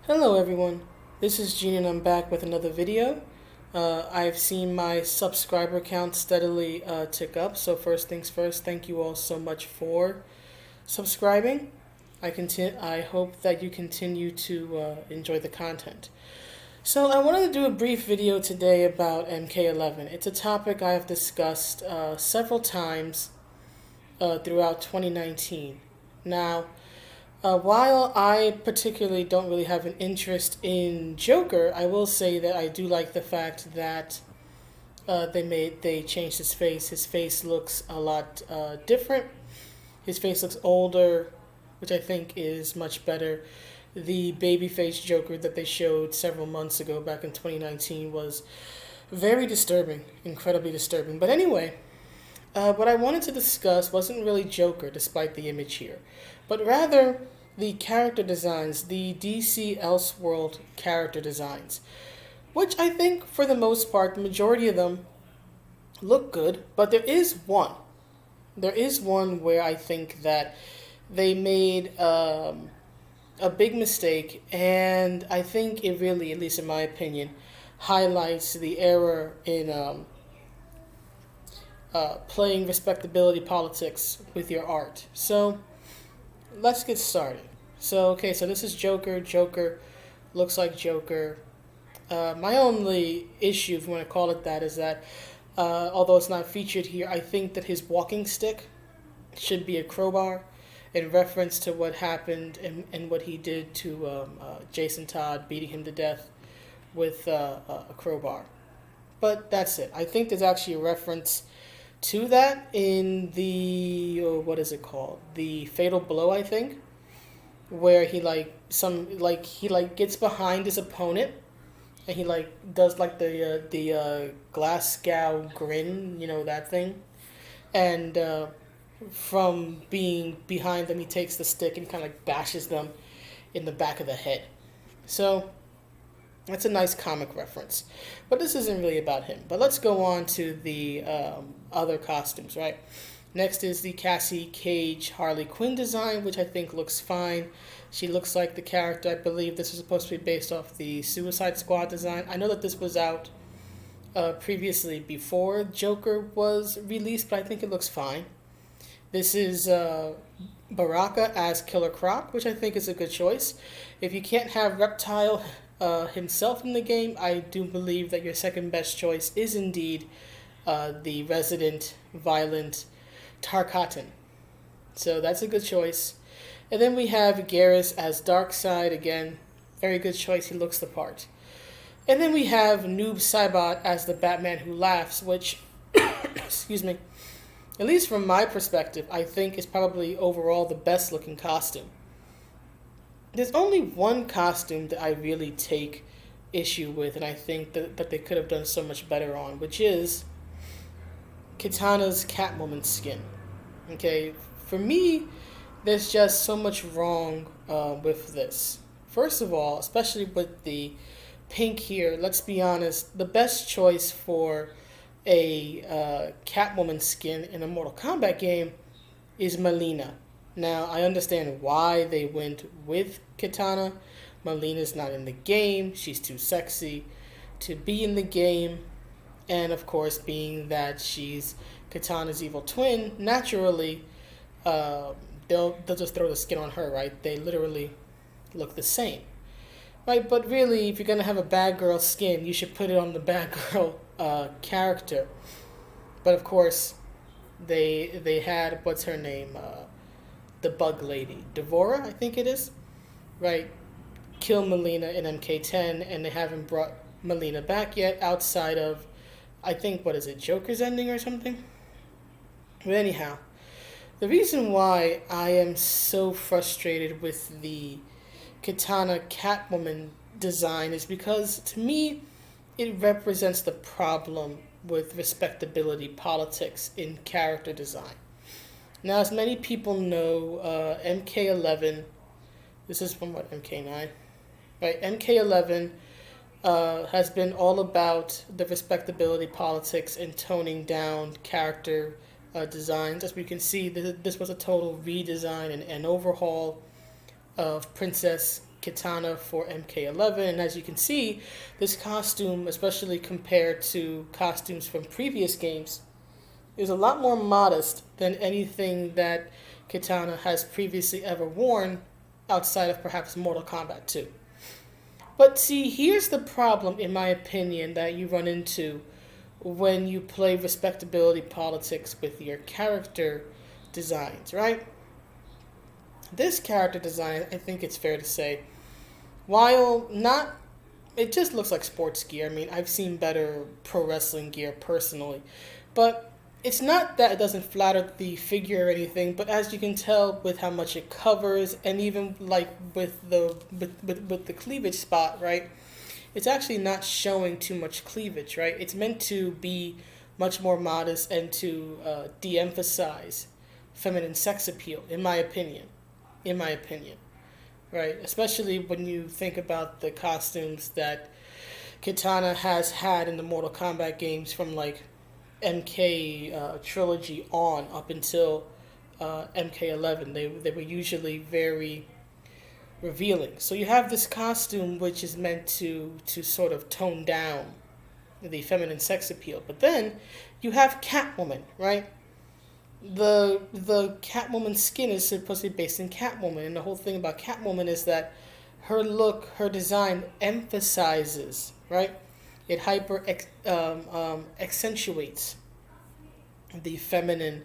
Hello everyone, this is Gene and I'm back with another video. I've seen my subscriber count steadily tick up, so first things first, thank you all so much for subscribing. I hope that you continue to enjoy the content. So I wanted to do a brief video today about MK11. It's a topic I have discussed several times throughout 2019. Now, while I particularly don't really have an interest in Joker, I will say that I do like the fact that they changed his face. His face looks a lot different. His face looks older, which I think is much better. The babyface Joker that they showed several months ago, back in 2019, was very disturbing, incredibly disturbing. But anyway, what I wanted to discuss wasn't really Joker, despite the image here, but rather the character designs, the DC Elseworld character designs, which I think, for the most part, the majority of them look good, but there is one. There is one where I think that they made a big mistake, and I think it really, at least in my opinion, highlights the error in playing respectability politics with your art. So let's get started. So this is Joker. Joker looks like Joker. My only issue, if you want to call it that, is that although it's not featured here, I think that his walking stick should be a crowbar in reference to what happened and what he did to Jason Todd, beating him to death with a crowbar. But that's it. I think there's actually a reference to that in the what is it called? The Fatal Blow, I think, where he gets behind his opponent and he does the Glasgow grin, that thing, and from being behind them, he takes the stick and kind of bashes them in the back of the head. So that's a nice comic reference. But this isn't really about him. But let's go on to the other costumes, right? Next is the Cassie Cage Harley Quinn design, which I think looks fine. She looks like the character. I believe this is supposed to be based off the Suicide Squad design. I know that this was out previously before Joker was released, but I think it looks fine. This is Baraka as Killer Croc, which I think is a good choice. If you can't have Reptile himself in the game, I do believe that your second best choice is indeed the resident violent Tarkatan. So that's a good choice. And then we have Garrus as Darkseid, again, very good choice, he looks the part. And then we have Noob Saibot as the Batman Who Laughs, which, excuse me, at least from my perspective, I think is probably overall the best looking costume. There's only one costume that I really take issue with, and I think that they could have done so much better on, which is Kitana's Catwoman skin. Okay, for me, there's just so much wrong with this. First of all, especially with the pink here, let's be honest, the best choice for a Catwoman skin in a Mortal Kombat game is Melina. Now, I understand why they went with Kitana. Melina's not in the game. She's too sexy to be in the game. And, of course, being that she's Kitana's evil twin, naturally, they'll just throw the skin on her, right? They literally look the same. Right, but really, if you're going to have a bad girl skin, you should put it on the bad girl character. But, of course, they had, what's her name? The bug lady, Devora, I think it is, right? Kill Melina in MK10, and they haven't brought Melina back yet outside of, I think, what is it, Joker's ending or something? But anyhow, the reason why I am so frustrated with the Kitana Catwoman design is because, to me, it represents the problem with respectability politics in character design. Now, as many people know, MK11, this is from what, MK9? Right, MK11 has been all about the respectability politics and toning down character designs. As we can see, this was a total redesign and overhaul of Princess Kitana for MK11, and as you can see, this costume, especially compared to costumes from previous games, is a lot more modest than anything that Kitana has previously ever worn outside of perhaps Mortal Kombat 2. But see, here's the problem, in my opinion, that you run into when you play respectability politics with your character designs, right? This character design, I think it's fair to say, while not, it just looks like sports gear. I mean, I've seen better pro wrestling gear personally, but it's not that it doesn't flatter the figure or anything, but as you can tell with how much it covers, and even like with the cleavage spot, right? It's actually not showing too much cleavage, right? It's meant to be much more modest and to de-emphasize feminine sex appeal, in my opinion. In my opinion, right? Especially when you think about the costumes that Kitana has had in the Mortal Kombat games from like MK trilogy on up until MK11. They were usually very revealing. So you have this costume which is meant to sort of tone down the feminine sex appeal. But then you have Catwoman, right? The Catwoman skin is supposed to be based in Catwoman, and the whole thing about Catwoman is that her look, her design emphasizes, right? It accentuates the feminine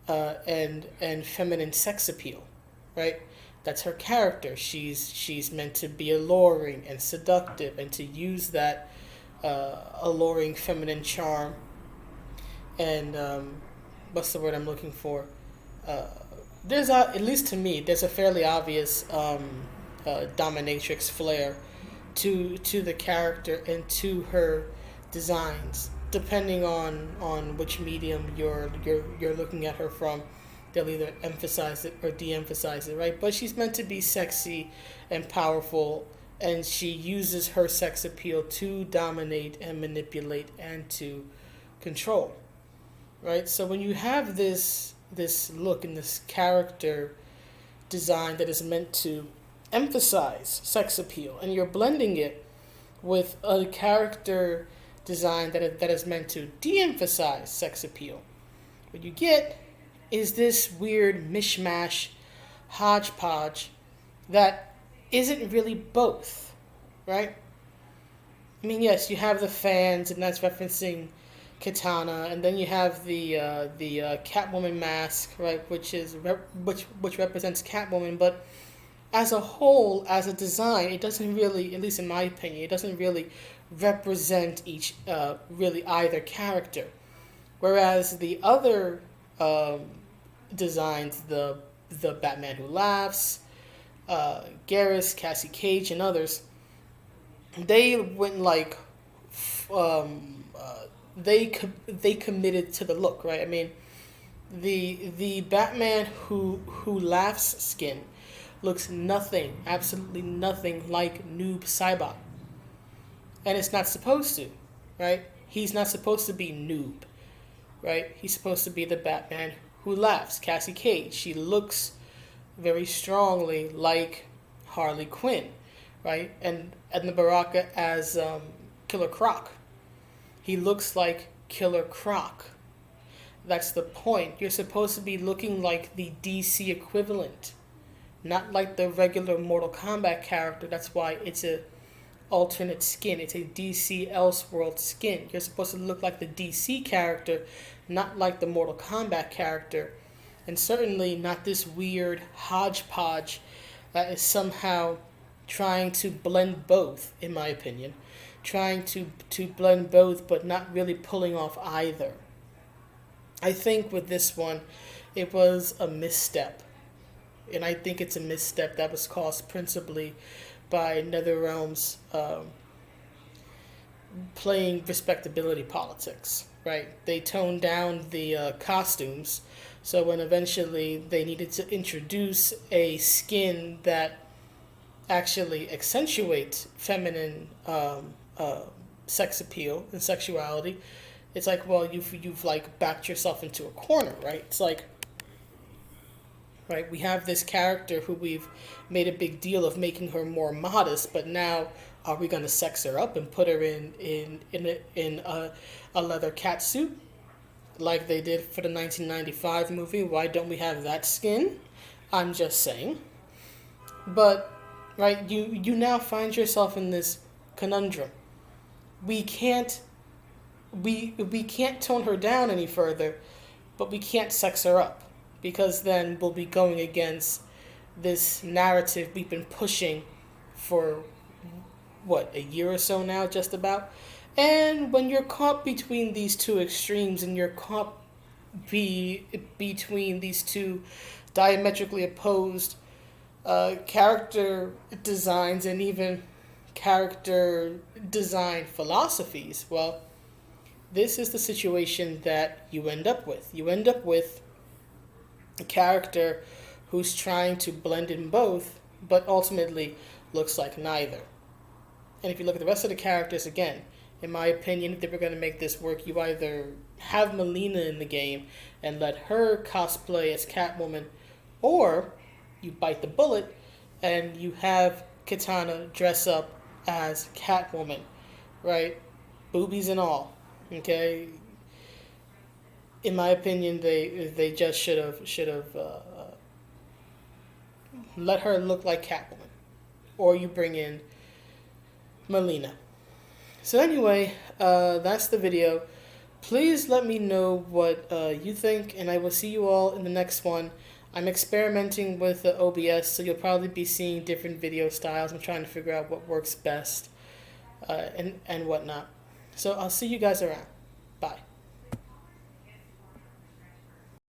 and feminine sex appeal, right? That's her character. She's meant to be alluring and seductive, and to use that alluring feminine charm and what's the word I'm looking for? There's at least to me, there's a fairly obvious dominatrix flair to the character and to her designs, depending on which medium you're looking at her from. They'll either emphasize it or de-emphasize it, right? But she's meant to be sexy and powerful, and she uses her sex appeal to dominate and manipulate and to control, right? So when you have this look and this character design that is meant to emphasize sex appeal, and you're blending it with a character design that is meant to de-emphasize sex appeal, what you get is this weird mishmash hodgepodge that isn't really both, right? I mean, yes, you have the fans, and that's referencing Kitana, and then you have the Catwoman mask, right, which represents Catwoman. But as a whole, as a design, it doesn't really, at least in my opinion, it doesn't really represent really either character. Whereas the other designs, the Batman Who Laughs, Garrus, Cassie Cage, and others, they went like they committed to the look, right? I mean, the Batman who laughs skin looks absolutely nothing like Noob Saibot, and it's not supposed to, right? He's not supposed to be Noob, right? He's supposed to be the Batman who laughs. Cassie Cage, she looks very strongly like Harley Quinn, right? And Edna Baraka as Killer Croc. He looks like Killer Croc. That's the point. You're supposed to be looking like the DC equivalent, not like the regular Mortal Kombat character. That's why it's a alternate skin. It's a DC Elseworlds skin. You're supposed to look like the DC character, not like the Mortal Kombat character, and certainly not this weird hodgepodge that is somehow trying to blend both, in my opinion. Trying to blend both, but not really pulling off either. I think with this one, it was a misstep. And I think it's a misstep that was caused principally by Netherrealm's playing respectability politics, right? They toned down the costumes, so when eventually they needed to introduce a skin that actually accentuates feminine sex appeal and sexuality, it's like, well, you've like backed yourself into a corner, right? It's like right? We have this character who we've made a big deal of making her more modest, but now are we going to sex her up and put her in a leather cat suit like they did for the 1995 movie? Why don't we have that skin? I'm just saying. But right, you now find yourself in this conundrum. We can't we can't tone her down any further, but we can't sex her up because then we'll be going against this narrative we've been pushing for what, a year or so now, just about. And when you're caught between these two extremes and you're caught between these two diametrically opposed character designs and even character design philosophies, well, this is the situation that you end up with. You end up with a character who's trying to blend in both, but ultimately looks like neither. And if you look at the rest of the characters, again, in my opinion, if they were going to make this work, you either have Melina in the game and let her cosplay as Catwoman, or you bite the bullet and you have Kitana dress up as Catwoman, right? Boobies and all, okay? In my opinion, they just should have let her look like Catwoman, or you bring in Melina. So anyway, that's the video. Please let me know what you think, and I will see you all in the next one. I'm experimenting with OBS, so you'll probably be seeing different video styles. I'm trying to figure out what works best and whatnot. So I'll see you guys around. Bye.